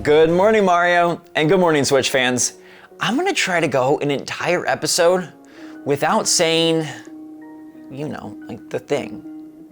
Good morning, Mario, and good morning, Switch fans. I'm gonna try to go an entire episode without saying, like the thing.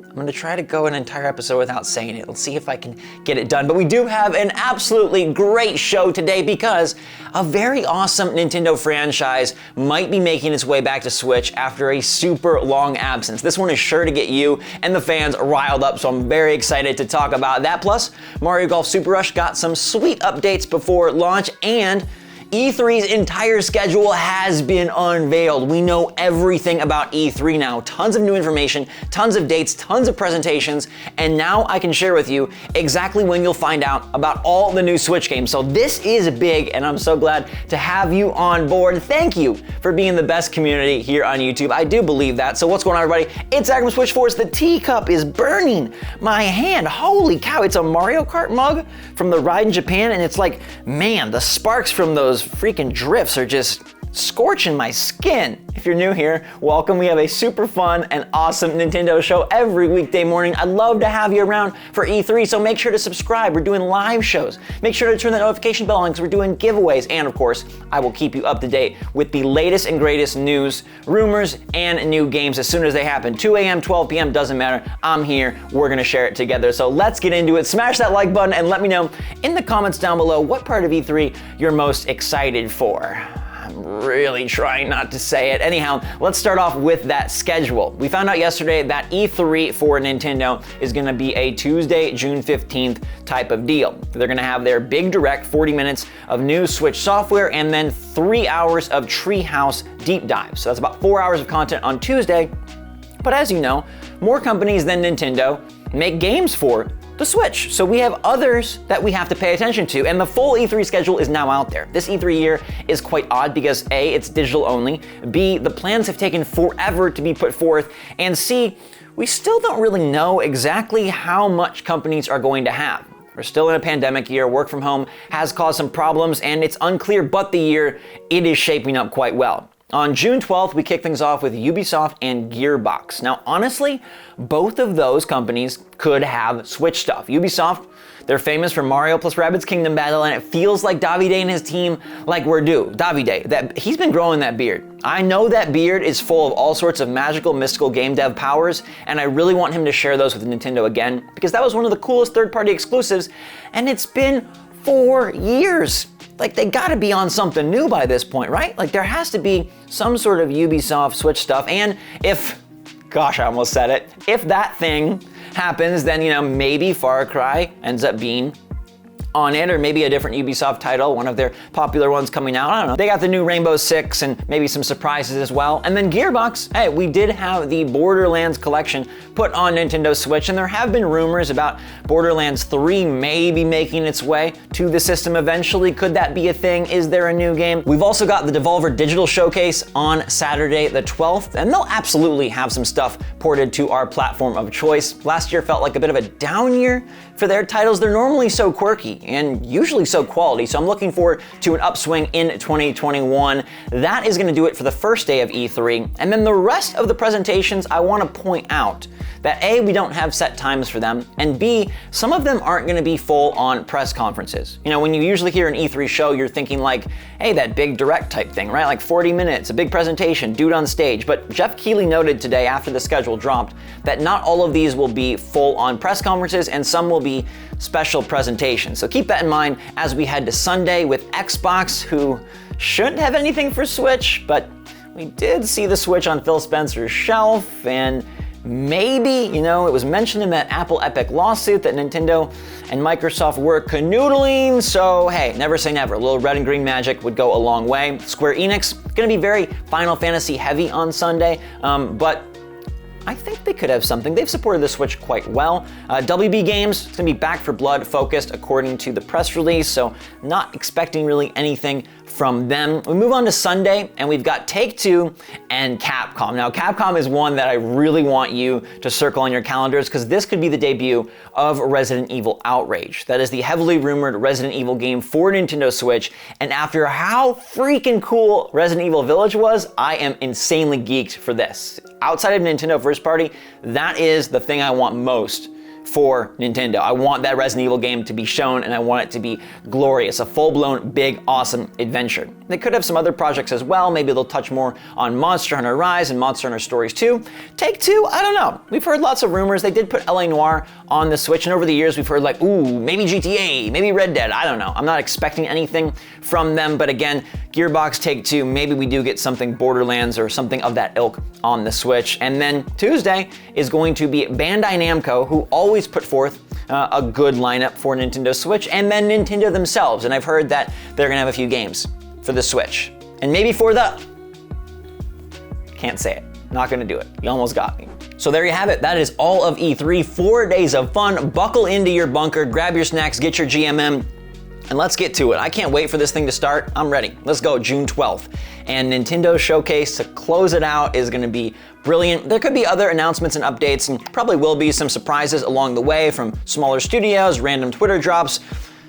I'm gonna try to go an entire episode without saying it. Let's see if I can get it done. But we do have an absolutely great show today because a very awesome Nintendo franchise might be making its way back to Switch after a super long absence. This one is sure to get you and the fans riled up, so I'm very excited to talk about that. Plus, Mario Golf Super Rush got some sweet updates before launch, and E3's entire schedule has been unveiled. We know everything about E3 now. Tons of new information, tons of dates, tons of presentations, and now I can share with you exactly when you'll find out about all the new Switch games. So this is big, and I'm so glad to have you on board. Thank you for being the best community here on YouTube. I do believe that. So what's going on, everybody? It's Zach from SwitchForce. The teacup is burning my hand. Holy cow, it's a Mario Kart mug from the ride in Japan, and it's like, man, the sparks from those freaking drifts are just scorching my skin. If you're new here, welcome. We have a super fun and awesome Nintendo show every weekday morning. I'd love to have you around for E3, so make sure to subscribe. We're doing live shows. Make sure to turn that notification bell on because we're doing giveaways. And of course, I will keep you up to date with the latest and greatest news, rumors, and new games as soon as they happen. 2 a.m., 12 p.m., doesn't matter. I'm here. We're gonna share it together. So let's get into it. Smash that like button and let me know in the comments down below what part of E3 you're most excited for. I'm really trying not to say it. Anyhow, let's start off with that schedule. We found out yesterday that E3 for Nintendo is gonna be a Tuesday, June 15th type of deal. They're gonna have their big direct, 40 minutes of new Switch software, and then 3 hours of Treehouse deep dive. So that's about 4 hours of content on Tuesday. But as you know, more companies than Nintendo make games for the Switch. So we have others that we have to pay attention to, and the full E3 schedule is now out there. This E3 year is quite odd because A, it's digital only, B, the plans have taken forever to be put forth, and C, we still don't really know exactly how much companies are going to have. We're still in a pandemic year, work from home has caused some problems, and it's unclear, but the year, it is shaping up quite well. On June 12th, we kick things off with Ubisoft and Gearbox. Now, honestly, both of those companies could have Switch stuff. Ubisoft, they're famous for Mario plus Rabbids Kingdom Battle, and it feels like Davide and his team like we're due. Davide, he's been growing that beard. I know that beard is full of all sorts of magical, mystical game dev powers, and I really want him to share those with Nintendo again, because that was one of the coolest third-party exclusives, and it's been 4 years. Like, they gotta be on something new by this point, right? Like, there has to be some sort of Ubisoft Switch stuff, and if, gosh, I almost said it, if that thing happens, then, maybe Far Cry ends up being on it, or maybe a different Ubisoft title, one of their popular ones coming out. I don't know. They got the new Rainbow Six and maybe some surprises as well. And then Gearbox, hey, we did have the Borderlands collection put on Nintendo Switch, and there have been rumors about Borderlands 3 maybe making its way to the system eventually. Could that be a thing? Is there a new game? We've also got the Devolver Digital Showcase on Saturday the 12th, and they'll absolutely have some stuff ported to our platform of choice. Last year felt like a bit of a down year for their titles. They're normally so quirky and usually so quality, so I'm looking forward to an upswing in 2021. That is gonna do it for the first day of E3, and then the rest of the presentations, I wanna point out that A, we don't have set times for them, and B, some of them aren't gonna be full-on press conferences. When you usually hear an E3 show, you're thinking like, hey, that big direct type thing, right? Like 40 minutes, a big presentation, dude on stage. But Jeff Keighley noted today after the schedule dropped that not all of these will be full-on press conferences, and some will be special presentations. So keep that in mind as we head to Sunday with Xbox, who shouldn't have anything for Switch, but we did see the Switch on Phil Spencer's shelf, and maybe, it was mentioned in that Apple Epic lawsuit that Nintendo and Microsoft were canoodling, so hey, never say never. A little red and green magic would go a long way. Square Enix, gonna be very Final Fantasy heavy on Sunday, but I think they could have something. They've supported the Switch quite well. WB Games, it's gonna be Back 4 Blood focused according to the press release, so not expecting really anything from them. We move on to Sunday, and we've got Take-Two and Capcom. Now, Capcom is one that I really want you to circle on your calendars because this could be the debut of Resident Evil Outrage. That is the heavily rumored Resident Evil game for Nintendo Switch, and after how freaking cool Resident Evil Village was, I am insanely geeked for this. Outside of Nintendo first party, that is the thing I want most for Nintendo. I want that Resident Evil game to be shown, and I want it to be glorious, a full-blown, big, awesome adventure. They could have some other projects as well. Maybe they'll touch more on Monster Hunter Rise and Monster Hunter Stories 2. Take-Two, I don't know. We've heard lots of rumors. They did put LA Noire on the Switch, and over the years we've heard like, ooh, maybe GTA, maybe Red Dead, I don't know. I'm not expecting anything from them, but again, Gearbox, Take-Two, maybe we do get something Borderlands or something of that ilk on the Switch. And then Tuesday is going to be Bandai Namco, who always put forth a good lineup for Nintendo Switch, and then Nintendo themselves. And I've heard that they're gonna have a few games for the Switch. And maybe for the... Can't say it. Not gonna do it. You almost got me. So there you have it. That is all of E3. 4 days of fun. Buckle into your bunker, grab your snacks, get your GMM, and let's get to it. I can't wait for this thing to start. I'm ready. Let's go, June 12th. And Nintendo Showcase to close it out is gonna be brilliant. There could be other announcements and updates, and probably will be some surprises along the way from smaller studios, random Twitter drops.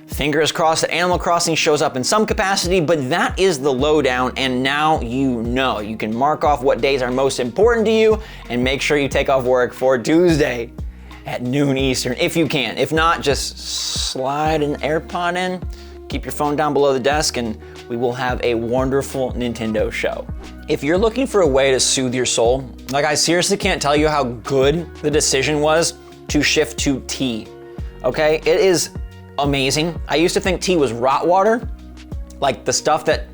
Fingers crossed that Animal Crossing shows up in some capacity, but that is the lowdown, and now you know. You can mark off what days are most important to you, and make sure you take off work for Tuesday at noon Eastern, if you can. If not, just slide an AirPod in, keep your phone down below the desk, and we will have a wonderful Nintendo show. If you're looking for a way to soothe your soul, like I seriously can't tell you how good the decision was to shift to tea, okay? It is amazing. I used to think tea was rot water, like the stuff that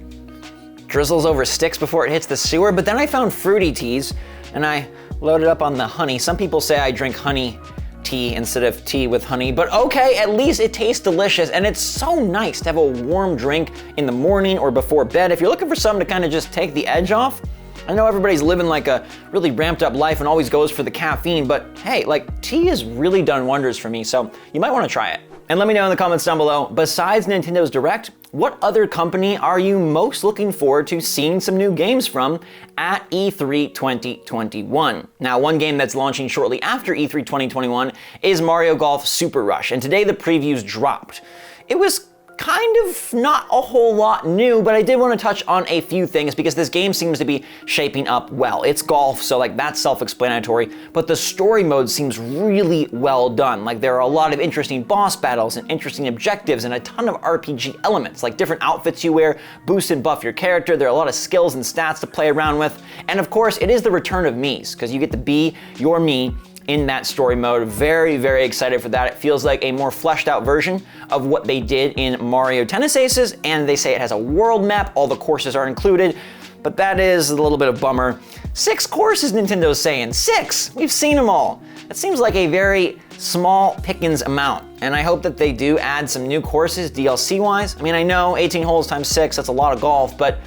drizzles over sticks before it hits the sewer, but then I found fruity teas, and I loaded up on the honey. Some people say I drink honey tea instead of tea with honey, but okay, at least it tastes delicious, and it's so nice to have a warm drink in the morning or before bed. If you're looking for something to kind of just take the edge off, I know everybody's living like a really ramped up life and always goes for the caffeine, but hey, like tea has really done wonders for me, so you might want to try it. And let me know in the comments down below, besides Nintendo's Direct, what other company are you most looking forward to seeing some new games from at E3 2021? Now, one game that's launching shortly after E3 2021 is Mario Golf Super Rush, and today the previews dropped. It was kind of not a whole lot new, but I did want to touch on a few things because this game seems to be shaping up well. It's golf, so like that's self-explanatory, but the story mode seems really well done. Like there are a lot of interesting boss battles and interesting objectives and a ton of RPG elements, like different outfits you wear, boost and buff your character. There are a lot of skills and stats to play around with. And of course, it is the return of Mii's, because you get to be your Mii in that story mode. Very, very excited for that. It feels like a more fleshed out version of what they did in Mario Tennis Aces, and they say it has a world map, all the courses are included, but that is a little bit of bummer. 6 courses, Nintendo's saying. 6! We've seen them all. That seems like a very small pickings amount, and I hope that they do add some new courses DLC-wise. I mean, I know 18 holes times 6, that's a lot of golf, but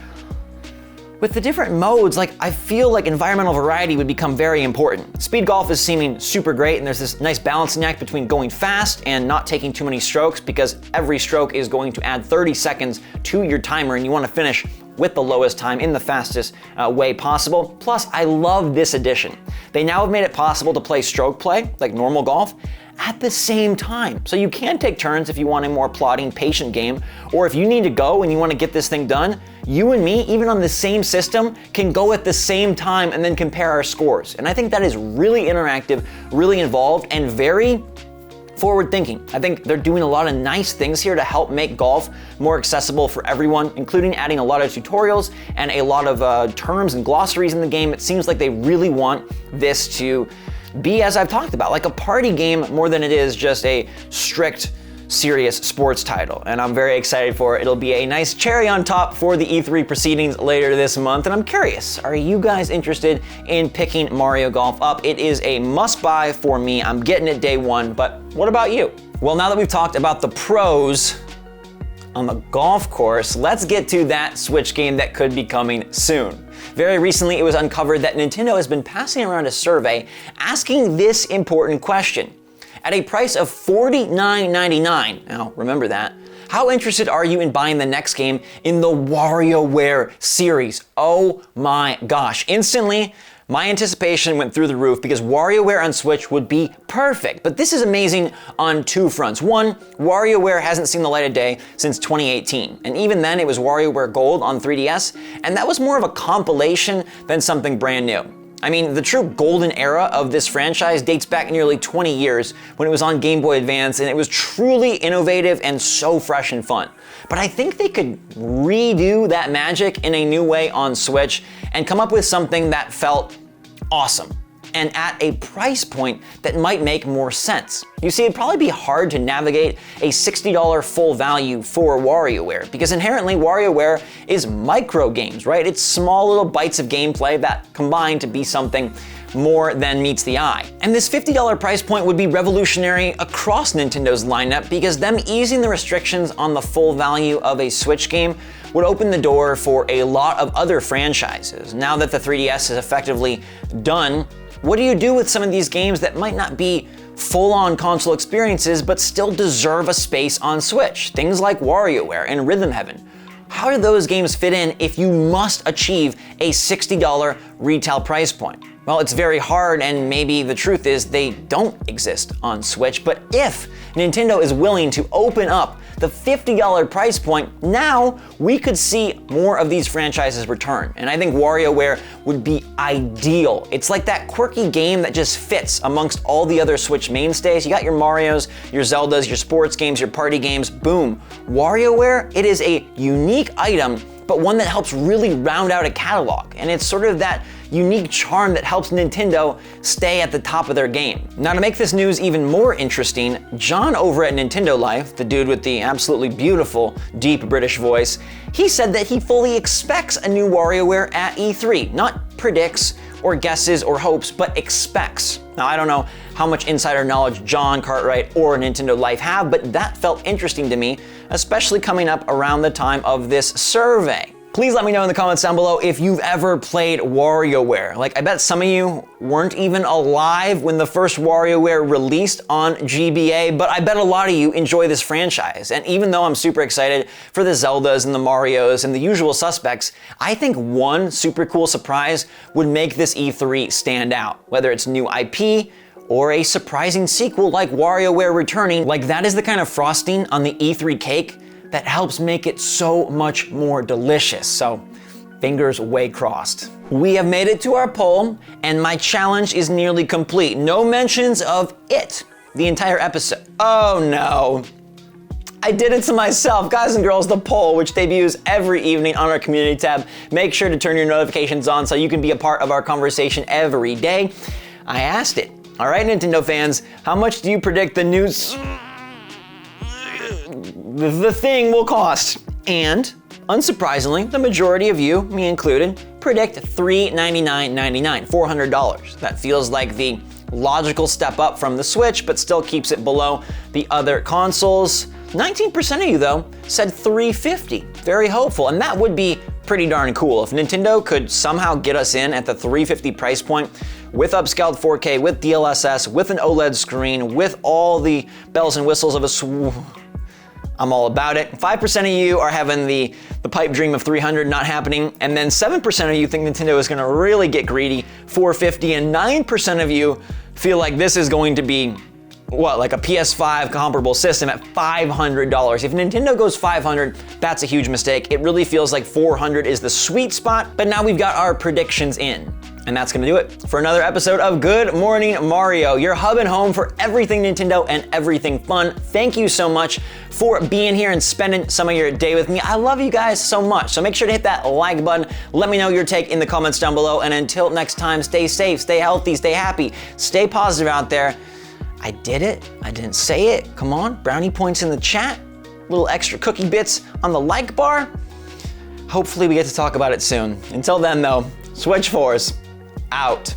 with the different modes, like I feel like environmental variety would become very important. Speed golf is seeming super great, and there's this nice balancing act between going fast and not taking too many strokes, because every stroke is going to add 30 seconds to your timer, and you want to finish with the lowest time in the fastest way possible. Plus, I love this addition. They now have made it possible to play stroke play, like normal golf, at the same time. So you can take turns if you want a more plodding, patient game, or if you need to go and you want to get this thing done, you and me, even on the same system, can go at the same time and then compare our scores. And I think that is really interactive, really involved, and very forward thinking. I think they're doing a lot of nice things here to help make golf more accessible for everyone, including adding a lot of tutorials and a lot of terms and glossaries in the game. It seems like they really want this to be, as I've talked about, like a party game more than it is just a strict, serious sports title. And I'm very excited for it. It'll be a nice cherry on top for the E3 proceedings later this month. And I'm curious, are you guys interested in picking Mario Golf up? It is a must buy for me. I'm getting it day one, but what about you? Well, now that we've talked about the pros on the golf course, let's get to that Switch game that could be coming soon. Very recently, it was uncovered that Nintendo has been passing around a survey asking this important question. At a price of $49.99, now remember that, how interested are you in buying the next game in the Warioware series? Oh my gosh. Instantly, my anticipation went through the roof because WarioWare on Switch would be perfect. But this is amazing on 2 fronts. One, WarioWare hasn't seen the light of day since 2018. And even then, it was WarioWare Gold on 3DS, and that was more of a compilation than something brand new. I mean, the true golden era of this franchise dates back nearly 20 years when it was on Game Boy Advance, and it was truly innovative and so fresh and fun. But I think they could redo that magic in a new way on Switch and come up with something that felt awesome and at a price point that might make more sense. You see, it'd probably be hard to navigate a $60 full value for Warioware, because inherently Warioware is micro games, right? It's small little bites of gameplay that combine to be something more than meets the eye. And this $50 price point would be revolutionary across Nintendo's lineup, because them easing the restrictions on the full value of a Switch game would open the door for a lot of other franchises. Now that the 3DS is effectively done, what do you do with some of these games that might not be full-on console experiences but still deserve a space on Switch? Things like WarioWare and Rhythm Heaven. How do those games fit in if you must achieve a $60 retail price point? Well, it's very hard, and maybe the truth is they don't exist on Switch, but if Nintendo is willing to open up the $50 price point, now we could see more of these franchises return. And I think WarioWare would be ideal. It's like that quirky game that just fits amongst all the other Switch mainstays. You got your Marios, your Zeldas, your sports games, your party games, boom. WarioWare, it is a unique item, but one that helps really round out a catalog. And it's sort of that unique charm that helps Nintendo stay at the top of their game. Now, to make this news even more interesting, John over at Nintendo Life, the dude with the absolutely beautiful, deep British voice, he said that he fully expects a new WarioWare at E3. Not predicts or guesses or hopes, but expects. Now, I don't know how much insider knowledge John Cartwright or Nintendo Life have, but that felt interesting to me, especially coming up around the time of this survey. Please let me know in the comments down below if you've ever played WarioWare. Like, I bet some of you weren't even alive when the first WarioWare released on GBA, but I bet a lot of you enjoy this franchise. And even though I'm super excited for the Zeldas and the Marios and the usual suspects, I think one super cool surprise would make this E3 stand out. Whether it's new IP, or a surprising sequel like WarioWare returning, like that is the kind of frosting on the E3 cake that helps make it so much more delicious. So, fingers way crossed. We have made it to our poll, and my challenge is nearly complete. No mentions of it the entire episode. Oh no. I did it to myself. Guys and girls, the poll, which debuts every evening on our community tab. Make sure to turn your notifications on so you can be a part of our conversation every day. I asked it. All right, Nintendo fans, how much do you predict the new the thing will cost? And unsurprisingly, the majority of you, me included, predict $399.99, $400. That feels like the logical step up from the Switch, but still keeps it below the other consoles. 19% of you, though, said $350. Very hopeful, and that would be pretty darn cool if Nintendo could somehow get us in at the $350 price point with upscaled 4K, with DLSS, with an OLED screen, with all the bells and whistles of a I'm all about it. 5% of you are having the pipe dream of 300 not happening, and then 7% of you think Nintendo is gonna really get greedy, 450, and 9% of you feel like this is going to be, what, like a PS5 comparable system at $500. If Nintendo goes 500, that's a huge mistake. It really feels like 400 is the sweet spot, but now we've got our predictions in. And that's gonna do it for another episode of Good Morning Mario, your hub and home for everything Nintendo and everything fun. Thank you so much for being here and spending some of your day with me. I love you guys so much. So make sure to hit that like button. Let me know your take in the comments down below. And until next time, stay safe, stay healthy, stay happy, stay positive out there. I did it. I didn't say it. Come on, brownie points in the chat. Little extra cookie bits on the like bar. Hopefully we get to talk about it soon. Until then though, SwitchForce out.